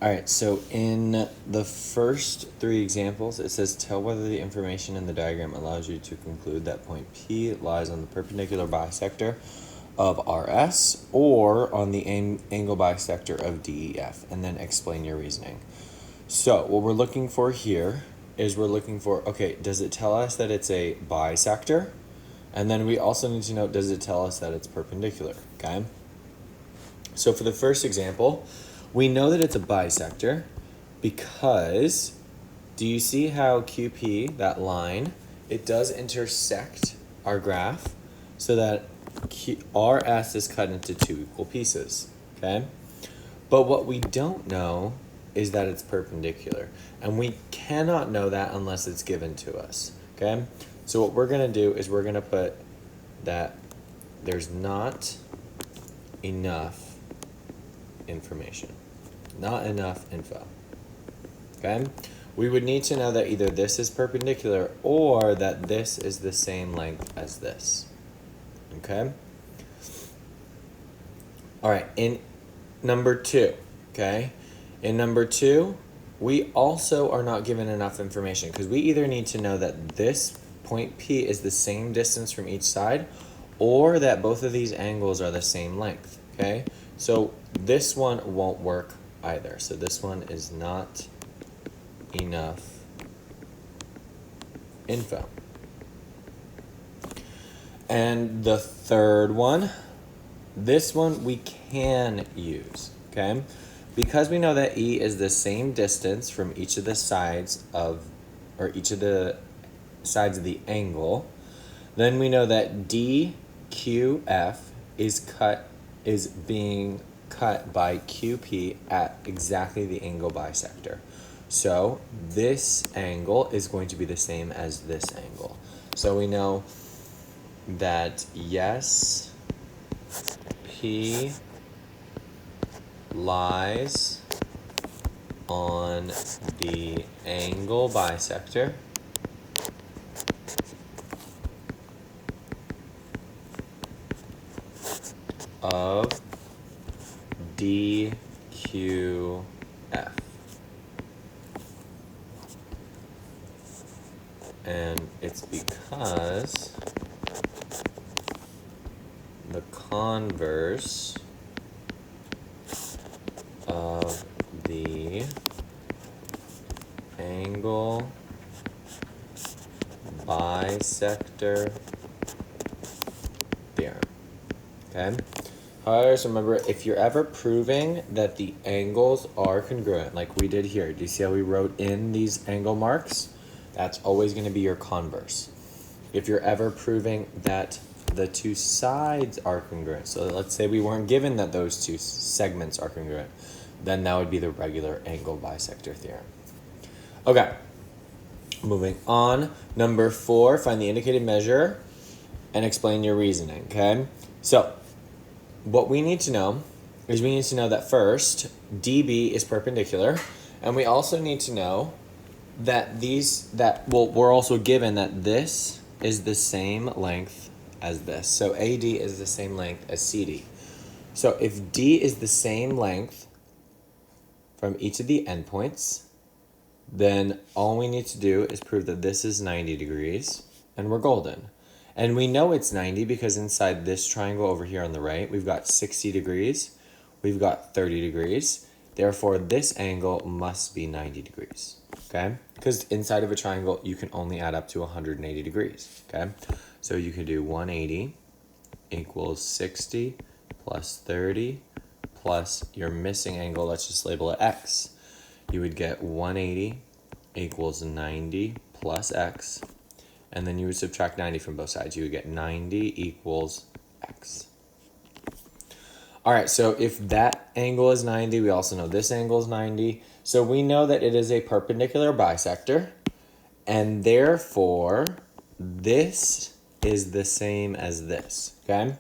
All right, so in the first three examples, it says tell whether the information in the diagram allows you to conclude that point P lies on the perpendicular bisector of RS or on the angle bisector of DEF, and then explain your reasoning. So what we're looking for here is we're looking for, okay, does it tell us that it's a bisector? And then we also need to know, does it tell us that it's perpendicular, okay? So for the first example, we know that it's a bisector because, do you see how QP, that line, it does intersect our graph so that RS is cut into two equal pieces, okay? But what we don't know is that it's perpendicular, and we cannot know that unless it's given to us, okay? So what we're gonna do is we're gonna put that there's not enough information. Not enough info, okay? We would need to know that either this is perpendicular or that this is the same length as this, okay? All right, in number two, okay? In number two, we also are not given enough information because we either need to know that this point P is the same distance from each side or that both of these angles are the same length, okay? So this one won't work either. So this one is not enough info. And the third one, this one we can use, okay? Because we know that E is the same distance from each of the sides of, or each of the sides of the angle, then we know that DQF is being cut by QP at exactly the angle bisector. So this angle is going to be the same as this angle. So we know that yes, P lies on the angle bisector of DQF. And it's because the converse of the angle bisector theorem, okay? Always remember, if you're ever proving that the angles are congruent, like we did here, do you see how we wrote in these angle marks? That's always going to be your converse. If you're ever proving that the two sides are congruent, so let's say we weren't given that those two segments are congruent, then that would be the regular angle bisector theorem. Okay, moving on. Number 4, find the indicated measure and explain your reasoning, okay? So what we need to know is we need to know that first, DB is perpendicular, and we also need to know that we're also given that this is the same length as this. So AD is the same length as CD. So if D is the same length from each of the endpoints, then all we need to do is prove that this is 90 degrees, and we're golden. And we know it's 90 because inside this triangle over here on the right, we've got 60 degrees, we've got 30 degrees. Therefore, this angle must be 90 degrees, okay? Because inside of a triangle, you can only add up to 180 degrees, okay? So you can do 180 equals 60 plus 30 plus your missing angle, let's just label it X. You would get 180 equals 90 plus X, and then you would subtract 90 from both sides. You would get 90 equals X. All right, so if that angle is 90, we also know this angle is 90. So we know that it is a perpendicular bisector, and therefore this is the same as this, okay?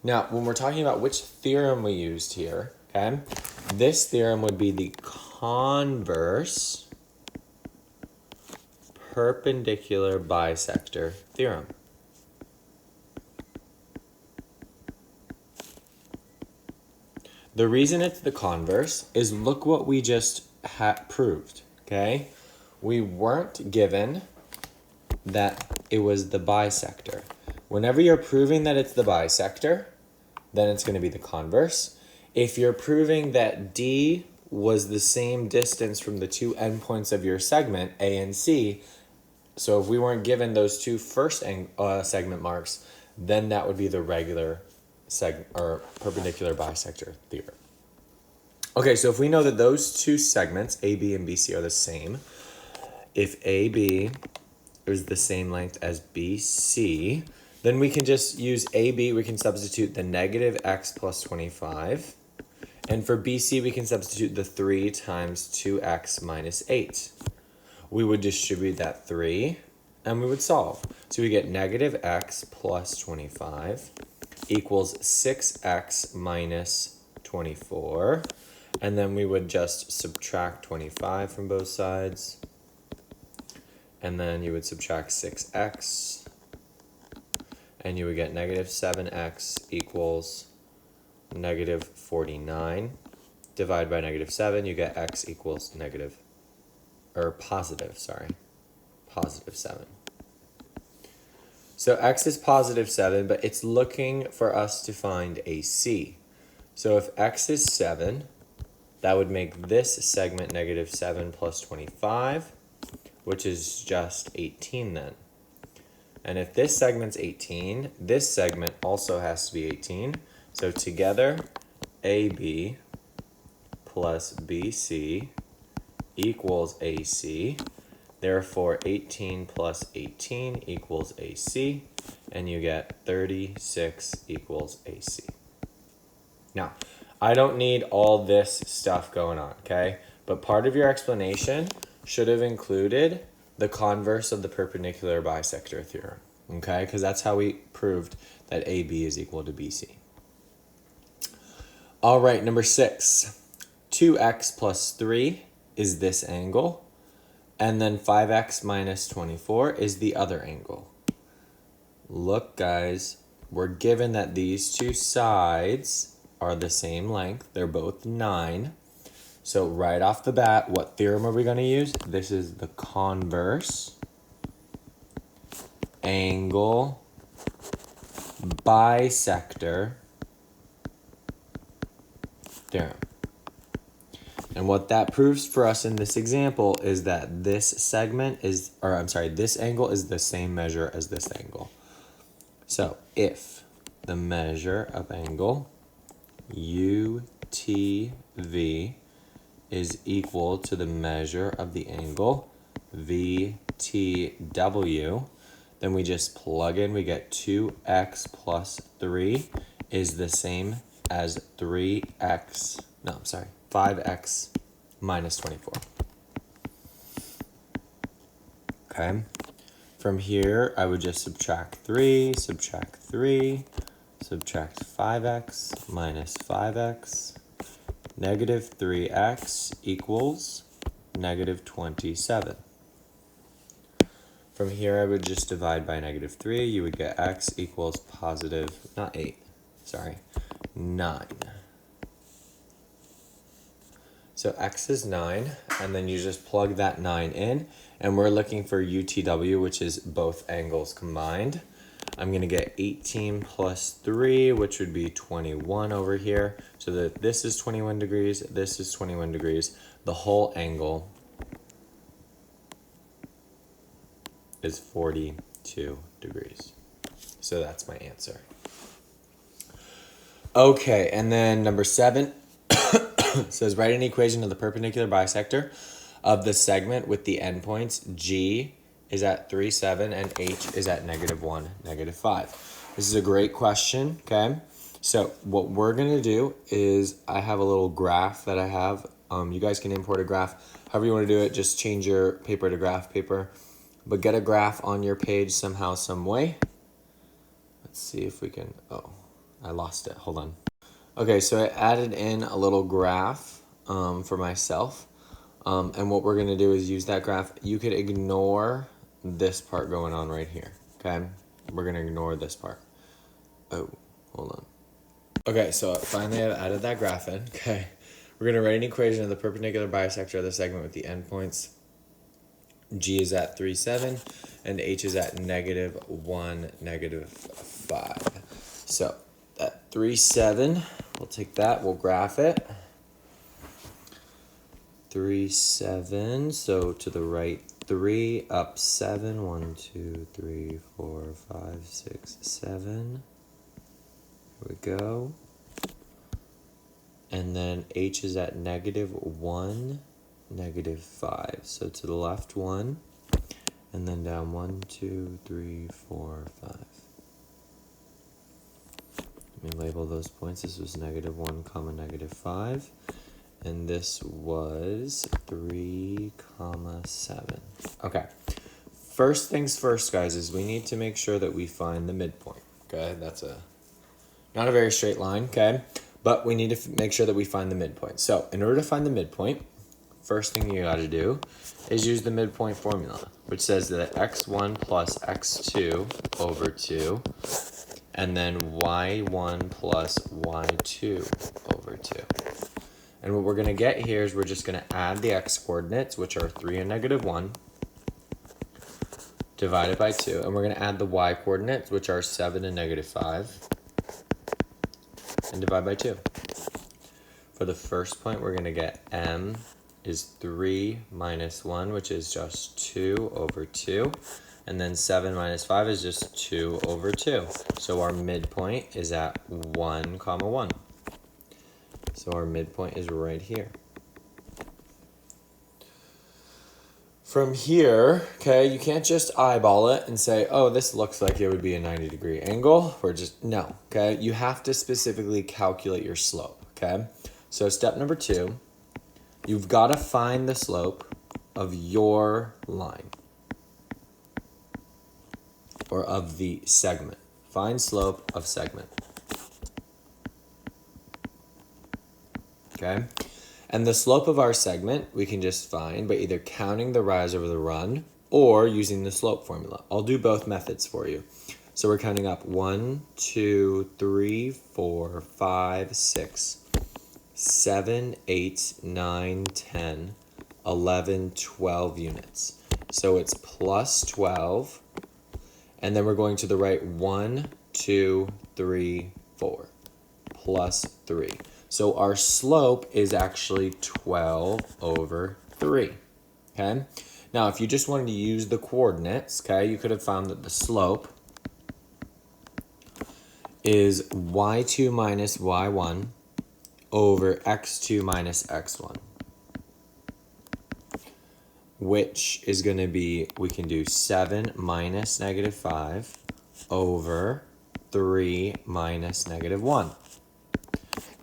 Now, when we're talking about which theorem we used here, okay, this theorem would be the converse perpendicular bisector theorem. The reason it's the converse is look what we just proved, okay? We weren't given that it was the bisector. Whenever you're proving that it's the bisector, then it's going to be the converse. If you're proving that D was the same distance from the two endpoints of your segment, A and C, so if we weren't given those two first segment marks, then that would be the regular or perpendicular bisector theorem. Okay, so if we know that those two segments, AB and BC, are the same, if AB is the same length as BC, then we can just use AB, we can substitute the negative x plus 25. And for BC, we can substitute the 3 times 2x minus 8. We would distribute that 3, and we would solve. So we get negative x plus 25 equals 6x minus 24. And then we would just subtract 25 from both sides. And then you would subtract 6x. And you would get negative 7x equals negative 49. Divide by negative 7, you get x equals positive 7. So x is positive 7, but it's looking for us to find a c. So if x is 7, that would make this segment negative 7 plus 25, which is just 18 then. And if this segment's 18, this segment also has to be 18. So together, AB plus BC equals AC. Therefore, 18 plus 18 equals AC. And you get 36 equals AC. Now, I don't need all this stuff going on, okay? But part of your explanation should have included the converse of the perpendicular bisector theorem, okay? Because that's how we proved that AB is equal to BC. All right, number 6. 2x plus 3 is this angle, and then 5x minus 24 is the other angle. Look, guys, we're given that these two sides are the same length. They're both 9. So right off the bat, what theorem are we going to use? This is the converse angle bisector theorem. And what that proves for us in this example is that this angle is the same measure as this angle. So if the measure of angle UTV is equal to the measure of the angle VTW, then we just plug in, we get 2x plus 3 is the same as 5x minus 24. Okay, from here I would just subtract 3, subtract 5x minus 5x. Negative 3x equals negative 27. From here, I would just divide by negative 3. You would get x equals positive, 9. So x is 9, and then you just plug that 9 in, and we're looking for UTW, which is both angles combined. I'm going to get 18 plus 3, which would be 21 over here. So that this is 21 degrees, this is 21 degrees. The whole angle is 42 degrees. So that's my answer. Okay, and then number 7 says write an equation of the perpendicular bisector of the segment with the endpoints G is at 3, 7, and H is at -1, -5. This is a great question, okay? So what we're going to do is I have a little graph that I have. You guys can import a graph. However you want to do it, just change your paper to graph paper. But get a graph on your page somehow, some way. Let's see if we can... Oh, I lost it. Hold on. Okay, so I added in a little graph for myself. And what we're going to do is use that graph. You could ignore this part going on right here, okay? We're going to ignore this part. Oh, hold on. Okay, so finally I've added that graph in. Okay, we're going to write an equation of the perpendicular bisector of the segment with the endpoints. G is at 3, 7, and H is at -1, -5. So at 3, 7, we'll take that, we'll graph it. 3, 7, so to the right 3, up 7, 1, 2, 3, 4, 5, 6, 7. Here we go. And then H is at -1, -5. So to the left 1, and then down 1, 2, 3, 4, 5. Let me label those points. This was -1, -5. And this was 3, 7. Okay. First things first, guys, is we need to make sure that we find the midpoint. Okay, that's not a very straight line, okay? But we need to make sure that we find the midpoint. So in order to find the midpoint, first thing you gotta do is use the midpoint formula, which says that x1 plus x2 over 2, and then y1 plus y2 over 2. And what we're gonna get here is we're just gonna add the x coordinates, which are 3 and -1, divided by 2. And we're gonna add the y coordinates, which are 7 and -5. And divide by 2. For the first point, we're going to get m is 3 minus 1, which is just 2 over 2. And then 7 minus 5 is just 2 over 2. So our midpoint is at 1, 1. So our midpoint is right here. From here, okay, you can't just eyeball it and say, oh, this looks like it would be a 90-degree angle. Or just, no, okay? You have to specifically calculate your slope, okay? So step number 2, you've got to find the slope of your line. Or of the segment. Find slope of segment. Okay? And the slope of our segment, we can just find by either counting the rise over the run or using the slope formula. I'll do both methods for you. So we're counting up 1, 2, 3, 4, 5, 6, 7, 8, 9, 10, 11, 12 units. So it's plus 12. And then we're going to the right 1, 2, 3, 4. Plus 3. So our slope is actually 12 over 3, okay? Now, if you just wanted to use the coordinates, okay, you could have found that the slope is y2 minus y1 over x2 minus x1, which is going to be, we can do 7 minus -5 over 3 minus -1.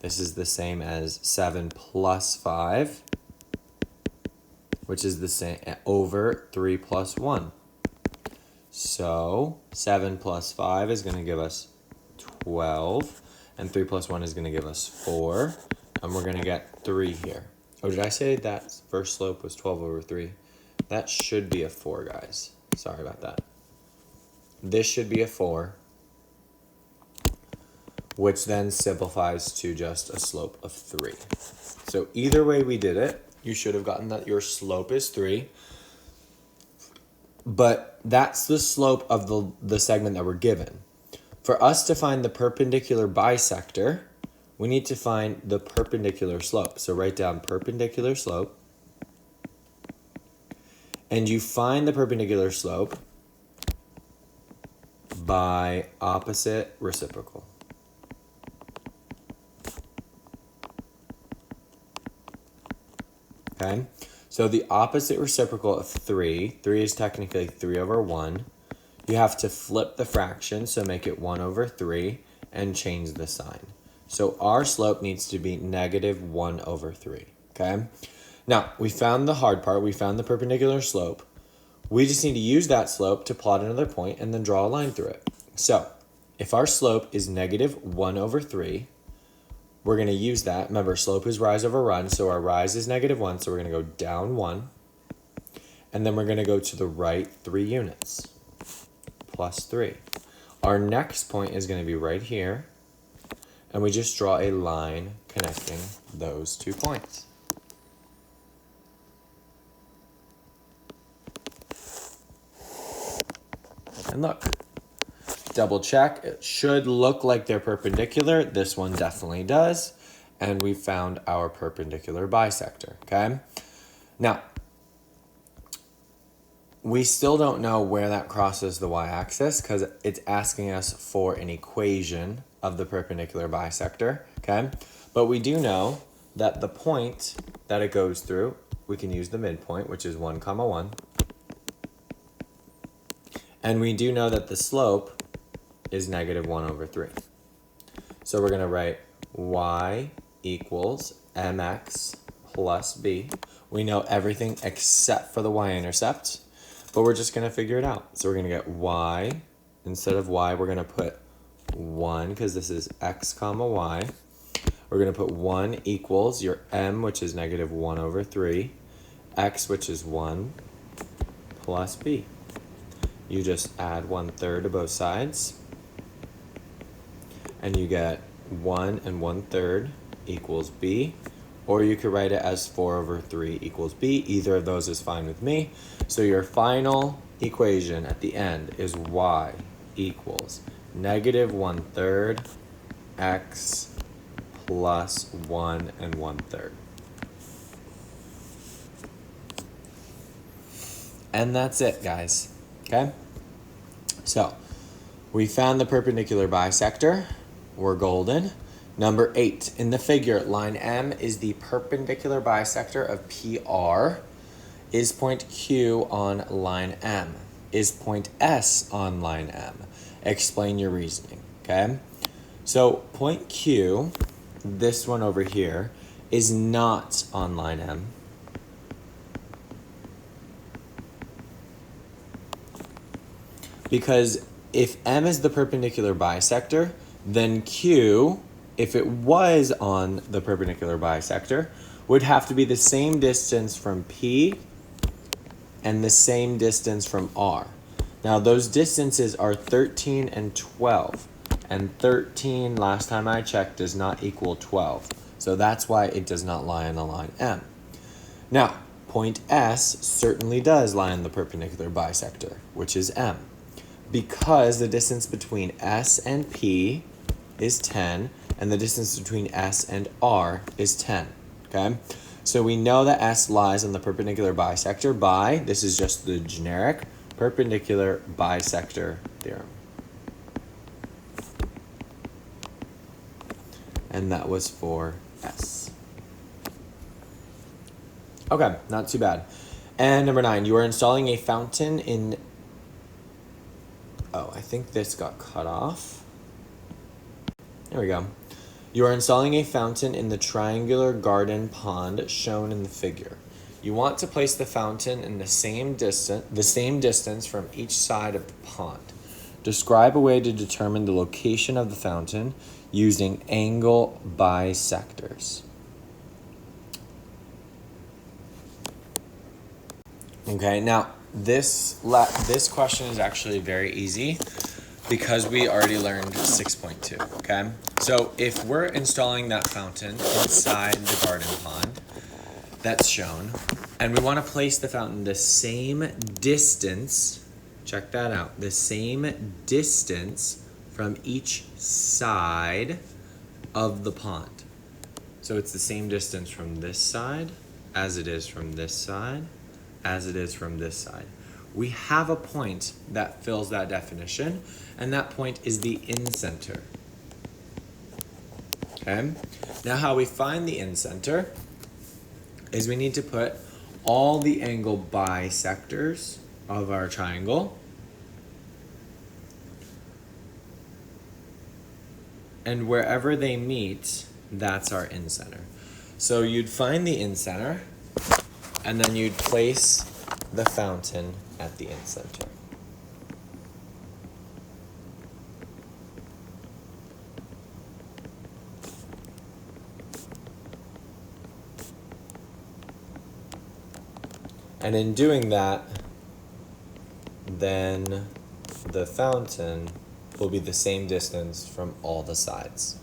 This is the same as 7 plus 5, which is the same over 3 plus 1. So 7 plus 5 is going to give us 12, and 3 plus 1 is going to give us 4, and we're going to get 3 here. Oh, did I say that first slope was 12 over 3? That should be a 4, guys. Sorry about that. This should be a 4. Which then simplifies to just a slope of 3. So either way we did it, you should have gotten that your slope is 3. But that's the slope of the segment that we're given. For us to find the perpendicular bisector, we need to find the perpendicular slope. So write down perpendicular slope. And you find the perpendicular slope by opposite reciprocal. Okay, so the opposite reciprocal of 3 is technically 3 over 1. You have to flip the fraction, so make it 1 over 3, and change the sign. So our slope needs to be -1 over 3, okay? Now, we found the hard part. We found the perpendicular slope. We just need to use that slope to plot another point and then draw a line through it. So, if our slope is -1 over 3, we're going to use that. Remember, slope is rise over run, so our rise is -1, so we're going to go down 1. And then we're going to go to the right 3 units, plus 3. Our next point is going to be right here. and we just draw a line connecting those 2 points. And look, double check, it should look like they're perpendicular. This one definitely does. And we found our perpendicular bisector, okay? Now, we still don't know where that crosses the y-axis because it's asking us for an equation of the perpendicular bisector, okay? But we do know that the point that it goes through, we can use the midpoint, which is 1, 1. And we do know that the slope is -1/3. So we're going to write y equals mx plus b. We know everything except for the y-intercept, but we're just going to figure it out. So we're going to get y, instead of y, we're going to put 1, because this is x, y. We're going to put 1 equals your m, which is -1/3, x, which is 1, plus b. You just add 1/3 to both sides, and you get 1 and 1/3 equals b, or you could write it as 4/3 equals b. Either of those is fine with me. So your final equation at the end is y equals -1/3 x plus 1 and 1/3. And that's it, guys. Okay? So, we found the perpendicular bisector. We're golden. Number 8, in the figure, line M is the perpendicular bisector of PR. Is point Q on line M? Is point S on line M? Explain your reasoning, okay? So point Q, this one over here, is not on line M. Because if M is the perpendicular bisector, then Q, if it was on the perpendicular bisector, would have to be the same distance from P and the same distance from R. Now those distances are 13 and 12. And 13, last time I checked, does not equal 12. So that's why it does not lie on the line M. Now, point S certainly does lie on the perpendicular bisector, which is M. Because the distance between S and P is 10, and the distance between S and R is 10, okay? So we know that S lies on the perpendicular bisector by, this is just the generic perpendicular bisector theorem. And that was for S. Okay, not too bad. And number 9, you are installing a fountain in... Oh, I think this got cut off. There we go. You are installing a fountain in the triangular garden pond shown in the figure. You want to place the fountain in the same distance from each side of the pond. Describe a way to determine the location of the fountain using angle bisectors. Okay, now this question is actually very easy because we already learned 6.2, okay? So if we're installing that fountain inside the garden pond that's shown, and we want to place the fountain the same distance, check that out, the same distance from each side of the pond. So it's the same distance from this side as it is from this side, as it is from this side. We have a point that fills that definition, and that point is the incenter. Okay? Now how we find the incenter is we need to put all the angle bisectors of our triangle, and wherever they meet, that's our incenter. So you'd find the incenter, and then you'd place the fountain at the incenter. And in doing that, then the fountain will be the same distance from all the sides.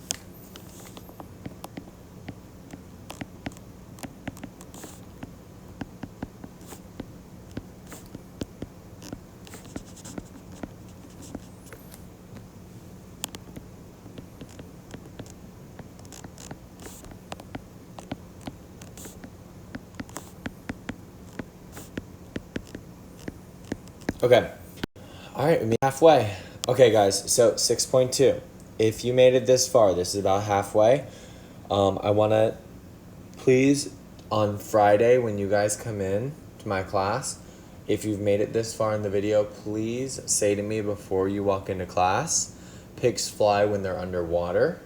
Okay. All right, we made halfway. Okay, guys, so 6.2. If you made it this far, this is about halfway. I want to please, on Friday when you guys come in to my class, if you've made it this far in the video, please say to me before you walk into class, pigs fly when they're underwater.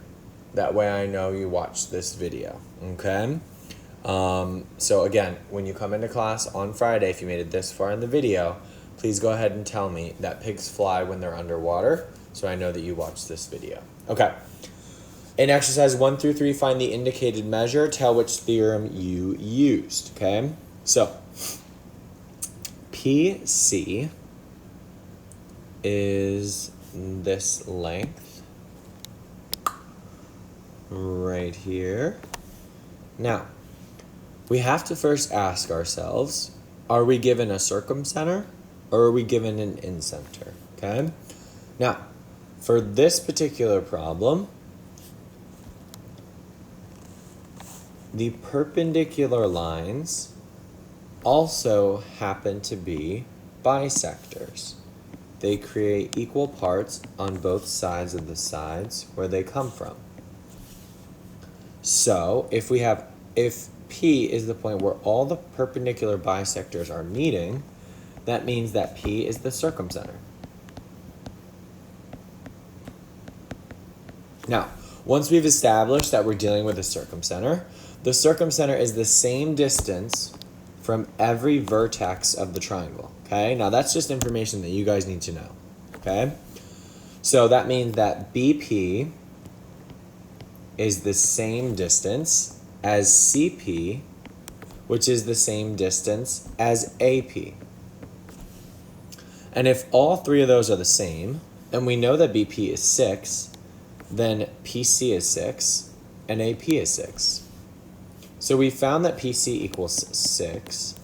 That way I know you watched this video, okay? So again, when you come into class on Friday, if you made it this far in the video, please go ahead and tell me that pigs fly when they're underwater, so I know that you watched this video. Okay. In exercise 1 through 3, find the indicated measure, tell which theorem you used, okay? So, PC is this length right here. Now, we have to first ask ourselves, are we given a circumcenter or are we given an incenter, okay? Now, for this particular problem, the perpendicular lines also happen to be bisectors. They create equal parts on both sides of the sides where they come from. So if P is the point where all the perpendicular bisectors are meeting, that means that P is the circumcenter. Now, once we've established that we're dealing with a circumcenter, the circumcenter is the same distance from every vertex of the triangle, okay? Now, that's just information that you guys need to know, okay? So that means that BP is the same distance as CP, which is the same distance as AP. And if all three of those are the same, and we know that BP is 6, then PC is 6, and AP is 6. So we found that PC equals 6,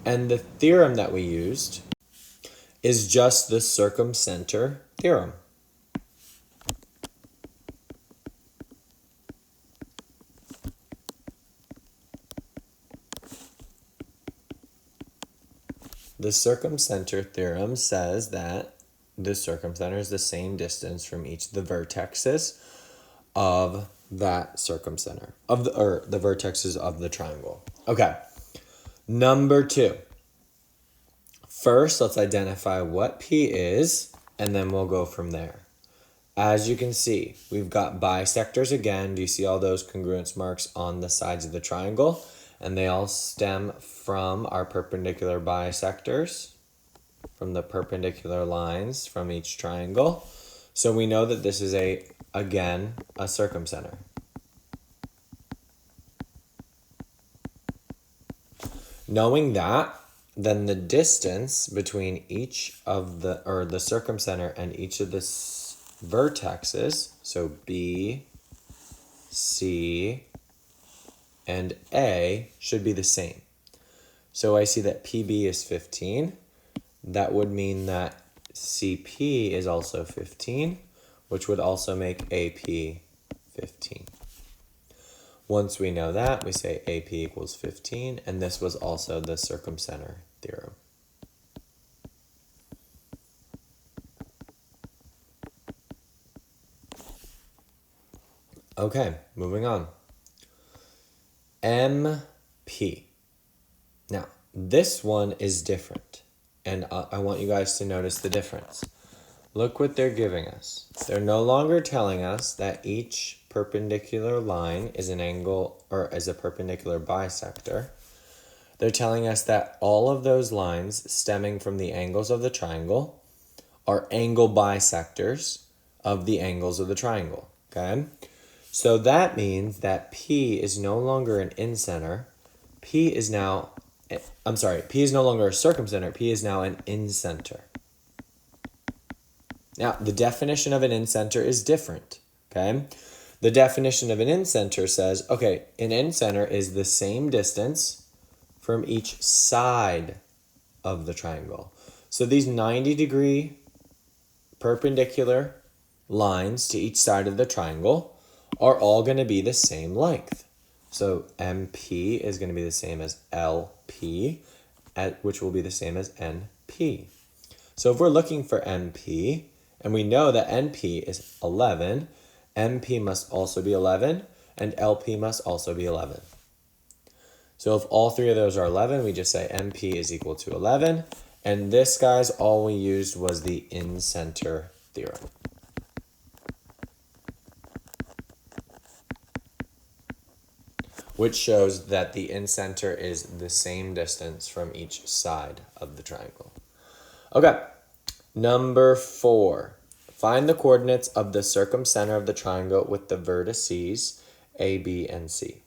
and the theorem that we used is just the circumcenter theorem. The circumcenter theorem says that the circumcenter is the same distance from each of the vertexes of that circumcenter, the vertexes of the triangle. Okay, number 2. First, let's identify what P is, and then we'll go from there. As you can see, we've got bisectors again. Do you see all those congruence marks on the sides of the triangle? And they all stem from our perpendicular bisectors, from the perpendicular lines from each triangle. So we know that this is again, a circumcenter. Knowing that, then the distance between each of the circumcenter and each of the vertexes, so B, C, and A should be the same. So I see that PB is 15. That would mean that CP is also 15, which would also make AP 15. Once we know that, we say AP equals 15, and this was also the circumcenter theorem. Okay, moving on. MP. Now, this one is different, and I want you guys to notice the difference. Look what they're giving us. They're no longer telling us that each perpendicular line is an angle or is a perpendicular bisector. They're telling us that all of those lines stemming from the angles of the triangle are angle bisectors of the angles of the triangle, okay? So that means that P is no longer an incenter. P is no longer a circumcenter. P is now an incenter. Now, the definition of an incenter is different, okay? The definition of an incenter says, okay, an incenter is the same distance from each side of the triangle. So these 90-degree perpendicular lines to each side of the triangle are all going to be the same length. So MP is going to be the same as LP, which will be the same as NP. So if we're looking for NP, and we know that NP is 11, MP must also be 11, and LP must also be 11. So if all three of those are 11, we just say NP is equal to 11. And this, guys, all we used was the in-center theorem. Which shows that the in-center is the same distance from each side of the triangle. Okay, number 4. Find the coordinates of the circumcenter of the triangle with the vertices A, B, and C.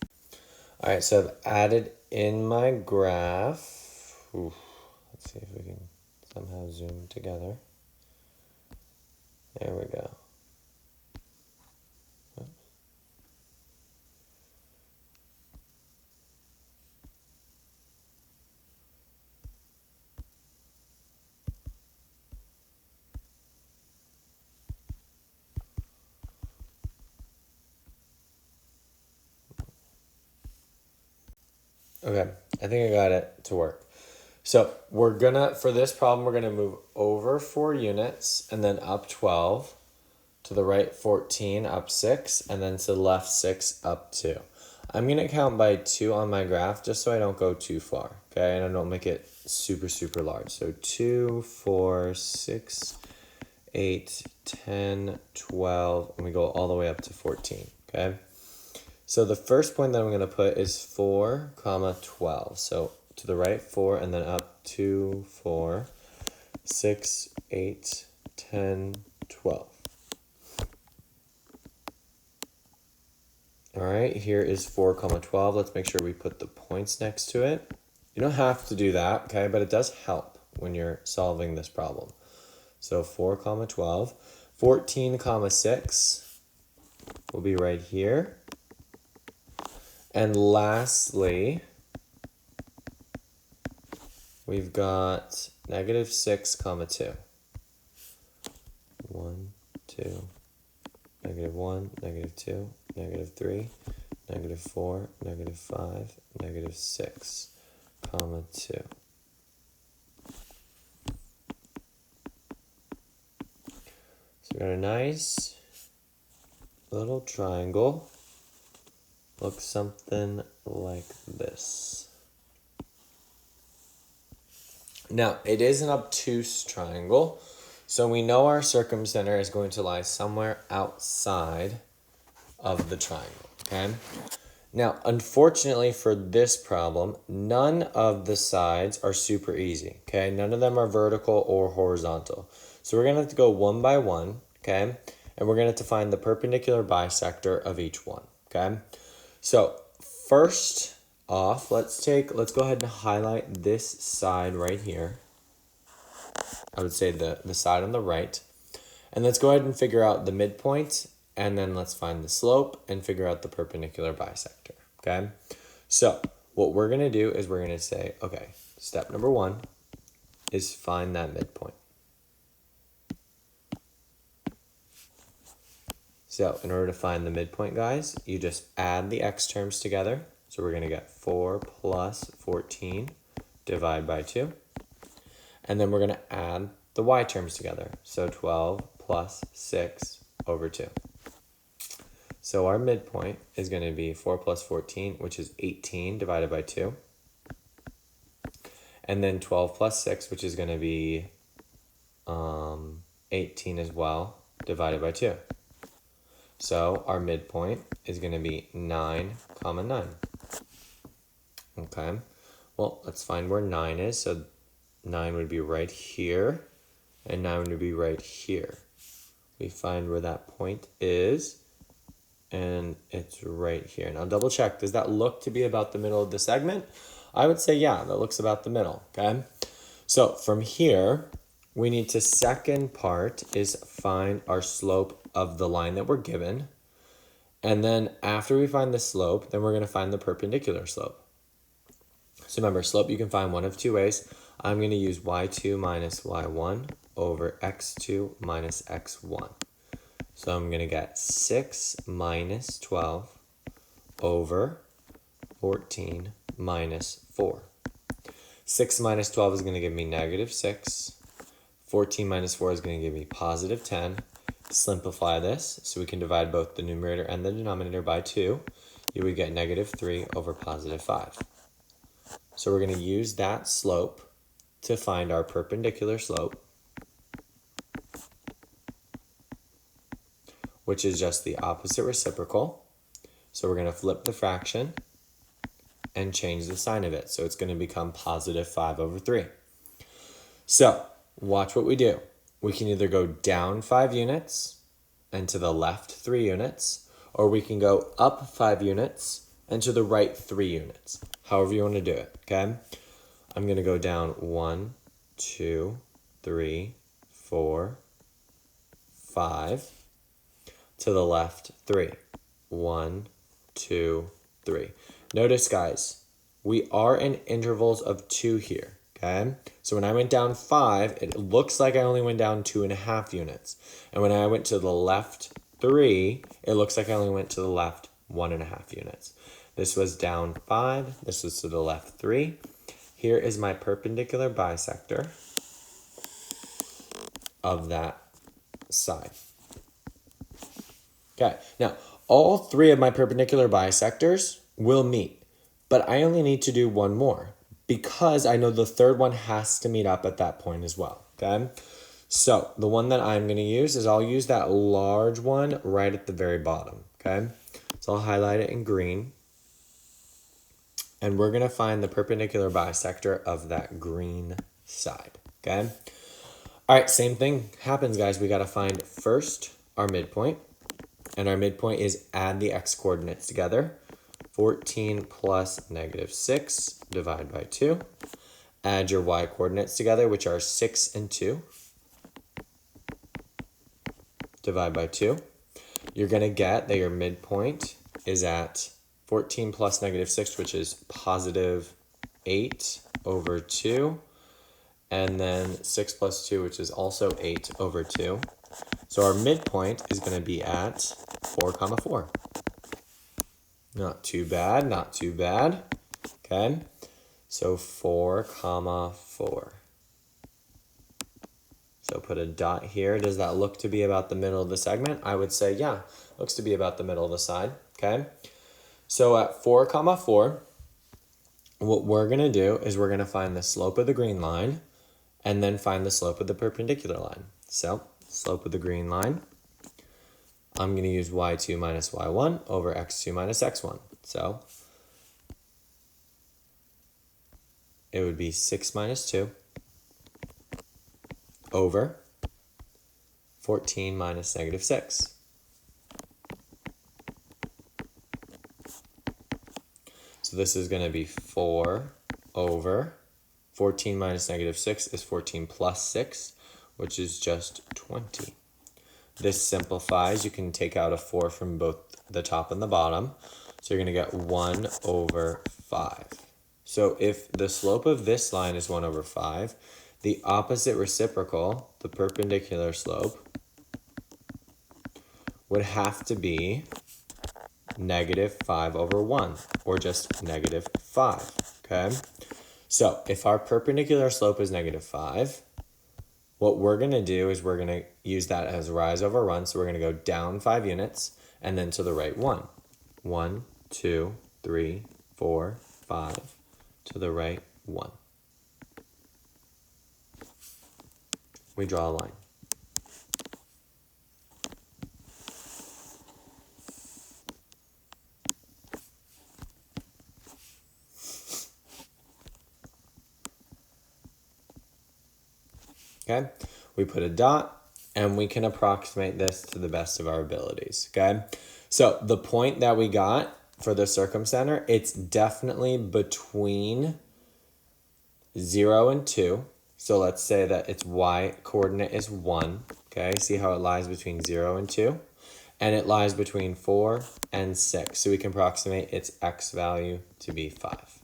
All right, so I've added in my graph. Ooh, let's see if we can somehow zoom together. There we go. Okay, I think I got it to work. So for this problem, we're gonna move over 4 units and then up 12, to the right 14, up 6, and then to the left 6, up 2. I'm gonna count by 2 on my graph just so I don't go too far, okay? And I don't make it super, super large. So 2, 4, 6, 8, 10, 12, and we go all the way up to 14, okay? So the first point that I'm going to put is 4, 12. So to the right 4 and then up 2, 4, 6, 8, 10, 12. All right, here is 4, 12. Let's make sure we put the points next to it. You don't have to do that, okay, but it does help when you're solving this problem. So 4, 12. 14, 6 will be right here. And lastly, we've got -6, 2. 1, 2, -1, -2, -3, -4, -5, -6, 2. So we got a nice little triangle. Looks something like this. Now, it is an obtuse triangle, so we know our circumcenter is going to lie somewhere outside of the triangle, okay? Now, unfortunately for this problem, none of the sides are super easy, okay? None of them are vertical or horizontal. So we're going to have to go one by one, okay? And we're going to have to find the perpendicular bisector of each one, okay? So first off, let's go ahead and highlight this side right here. I would say the side on the right. And let's go ahead and figure out the midpoint, and then let's find the slope and figure out the perpendicular bisector, okay? So what we're gonna do is we're gonna say, okay, step number 1 is find that midpoint. So in order to find the midpoint, guys, you just add the x terms together. So we're going to get 4 plus 14 divided by 2. And then we're going to add the y terms together. So 12 plus 6 over 2. So our midpoint is going to be 4 plus 14, which is 18 divided by 2. And then 12 plus 6, which is going to be 18 as well, divided by 2. So our midpoint is going to be 9, 9. Okay, well, let's find where 9 is. So 9 would be right here, and 9 would be right here. We find where that point is, and it's right here. Now double check, does that look to be about the middle of the segment? I would say, yeah, that looks about the middle, okay? So from here, we need to, second part is find our slope of the line that we're given. And then after we find the slope, then we're going to find the perpendicular slope. So remember, slope you can find one of 2 ways. I'm going to use y2 minus y1 over x2 minus x1. So I'm going to get 6 minus 12 over 14 minus 4. 6 minus 12 is going to give me -6. 14 minus 4 is going to give me positive 10. Simplify this so we can divide both the numerator and the denominator by 2. You would get negative 3 over positive 5. So we're going to use that slope to find our perpendicular slope, which is just the opposite reciprocal. So we're going to flip the fraction and change the sign of it. So it's going to become positive 5 over 3. So watch what we do. We can either go down 5 units and to the left 3 units, or we can go up 5 units and to the right 3 units. However you want to do it, okay? I'm going to go down 1, 2, 3, 4, 5. To the left 3. 1, 2, 3. Notice, guys, we are in intervals of 2 here, okay? So when I went down 5, it looks like I only went down 2.5 units. And when I went to the left 3, it looks like I only went to the left 1.5 units. This was down 5. This was to the left 3. Here is my perpendicular bisector of that side. Okay, now all 3 of my perpendicular bisectors will meet, but I only need to do one more because I know the third one has to meet up at that point as well, okay? So the one that I'm going to use is I'll use that large one right at the very bottom, okay? So I'll highlight it in green, and we're going to find the perpendicular bisector of that green side, okay? All right, same thing happens, guys. We got to find first our midpoint. And our midpoint is add the x coordinates together. 14 plus negative 6, divide by 2. Add your y coordinates together, which are 6 and 2. Divide by 2. You're going to get that your midpoint is at 14 plus negative 6, which is positive 8 over 2. And then 6 plus 2, which is also 8 over 2. So our midpoint is going to be at 4, 4. Not too bad, not too bad. Okay, so 4, 4. So put a dot here. Does that look to be about the middle of the segment? I would say, yeah, looks to be about the middle of the side. Okay, so at 4, 4, what we're going to do is we're going to find the slope of the green line and then find the slope of the perpendicular line. So slope of the green line, I'm going to use y2 minus y1 over x2 minus x1. So it would be 6 minus 2 over 14 minus negative 6. So this is going to be 4 over 14 minus negative 6 is 14 plus 6, which is just 20. This simplifies. You can take out a 4 from both the top and the bottom. So you're going to get 1 over 5. So if the slope of this line is 1 over 5, the opposite reciprocal, the perpendicular slope, would have to be negative 5 over 1, or just negative 5, okay? So if our perpendicular slope is negative 5, what we're going to do is we're going to use that as rise over run. So we're going to go down 5 units and then to the right 1. 1, 2, 3, 4, 5, to the right 1. We draw a line. Okay, we put a dot and we can approximate this to the best of our abilities. Okay, so the point that we got for the circumcenter, it's definitely between 0 and 2. So let's say that its y coordinate is 1. Okay, see how it lies between 0 and 2? And it lies between 4 and 6. So we can approximate its x value to be 5.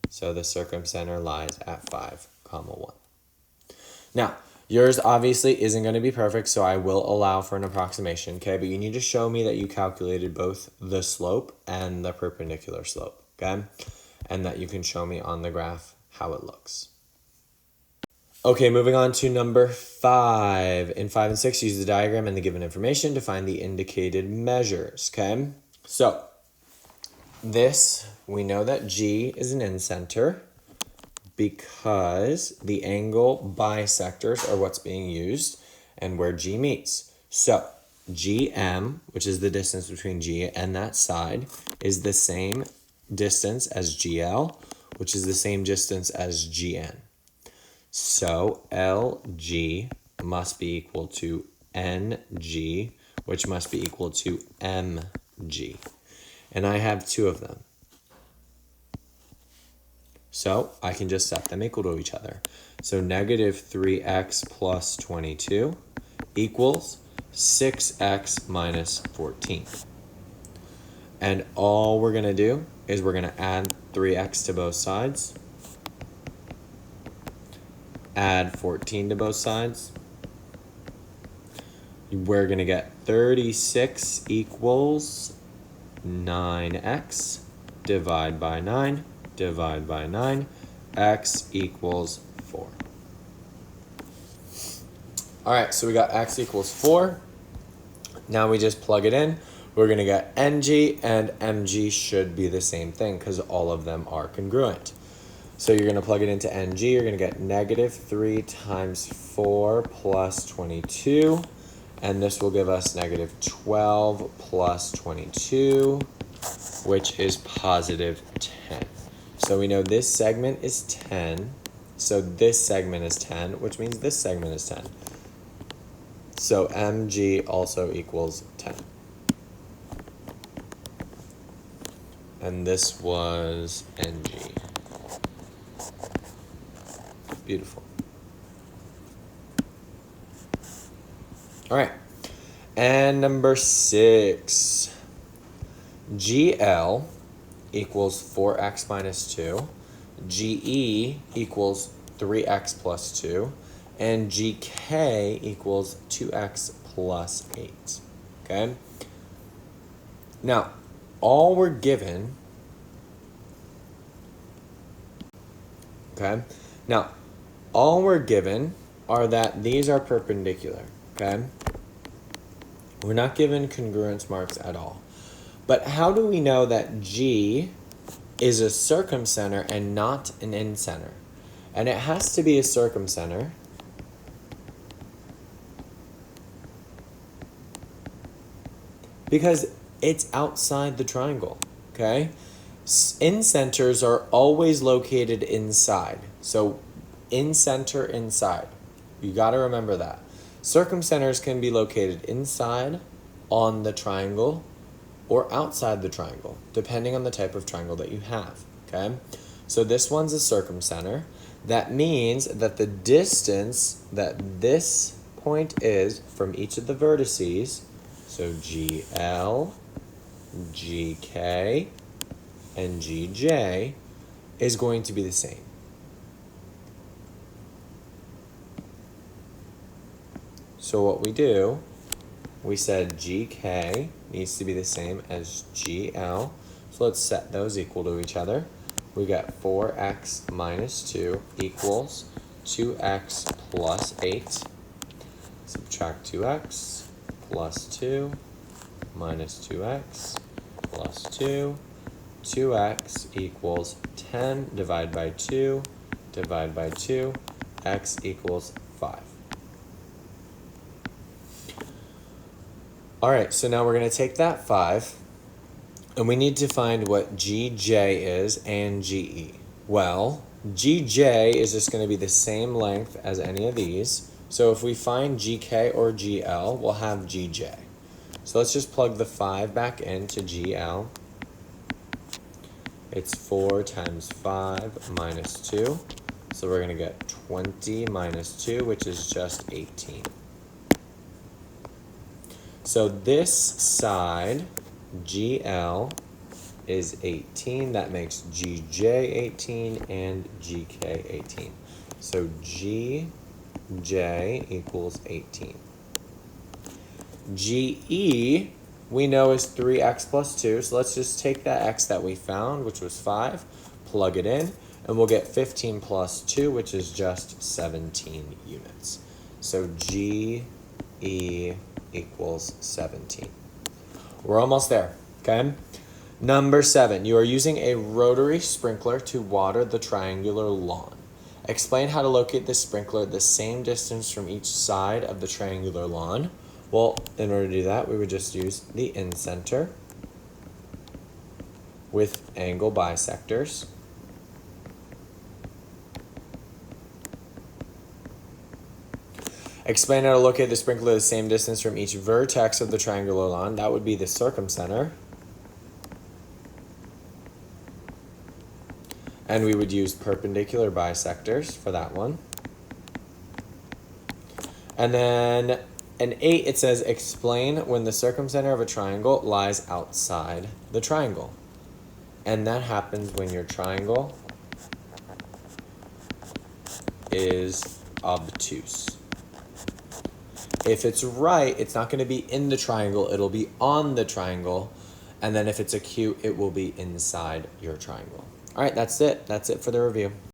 So the circumcenter lies at 5, 1. Now, yours obviously isn't going to be perfect, so I will allow for an approximation, okay? But you need to show me that you calculated both the slope and the perpendicular slope, okay? And that you can show me on the graph how it looks. Okay, moving on to number 5. In 5 and 6, use the diagram and the given information to find the indicated measures, okay? So, this, we know that G is an incenter because the angle bisectors are what's being used and where G meets. So, GM, which is the distance between G and that side, is the same distance as GL, which is the same distance as GN. So LG must be equal to NG, which must be equal to MG. And I have 2 of them. So I can just set them equal to each other. So negative 3x plus 22 equals 6x minus 14. And all we're going to do is we're going to add 3x to both sides. Add 14 to both sides. We're going to get 36 equals 9x. Divide by 9. Divide by 9. X equals 4. All right, so we got x equals 4. Now we just plug it in. We're going to get NG, and MG should be the same thing because all of them are congruent. So you're going to plug it into NG. You're going to get negative 3 times 4 plus 22. And this will give us negative 12 plus 22, which is positive 10. So we know this segment is 10. So this segment is 10, which means this segment is 10. So MG also equals 10. And this was NG. Beautiful. All right. And number 6. GL equals 4x minus 2. GE equals 3x plus 2. And GK equals 2x plus 8. Okay? Now, all we're given... Okay? Now, all we're given are that these are perpendicular, okay? We're not given congruence marks at all. But how do we know that G is a circumcenter and not an incenter? And it has to be a circumcenter because it's outside the triangle, okay? Incenters are always located inside. So in center, inside. You got to remember that. Circumcenters can be located inside on the triangle or outside the triangle, depending on the type of triangle that you have, okay? So this one's a circumcenter. That means that the distance that this point is from each of the vertices, so GL, GK, and GJ, is going to be the same. So what we do, we said GK needs to be the same as GL. So let's set those equal to each other. We got 4x minus 2 equals 2x plus 8. Subtract 2x plus 2 minus 2x plus 2. 2x equals 10. Divide by 2. Divide by 2. X equals 5. All right, so now we're going to take that 5, and we need to find what GJ is and GE. Well, GJ is just going to be the same length as any of these. So if we find GK or GL, we'll have GJ. So let's just plug the 5 back into GL. It's 4 times 5 minus 2. So we're going to get 20 minus 2, which is just 18. So this side, GL, is 18. That makes GJ 18 and GK 18. So GJ equals 18. GE, we know is 3x plus 2. So let's just take that x that we found, which was 5, plug it in, And we'll get 15 plus 2, which is just 17 units. So GE equals 17. We're almost there, okay? Number 7, you are using a rotary sprinkler to water the triangular lawn. Explain how to locate the sprinkler the same distance from each side of the triangular lawn. Well, in order to do that, we would just use the in-center with angle bisectors. Explain how to locate the sprinkler the same distance from each vertex of the triangular lawn. That would be the circumcenter. And we would use perpendicular bisectors for that one. And then in 8, it says explain when the circumcenter of a triangle lies outside the triangle. And that happens when your triangle is obtuse. If it's right, it's not going to be in the triangle, it'll be on the triangle. And then if it's acute, it will be inside your triangle. All right, that's it. That's it for the review.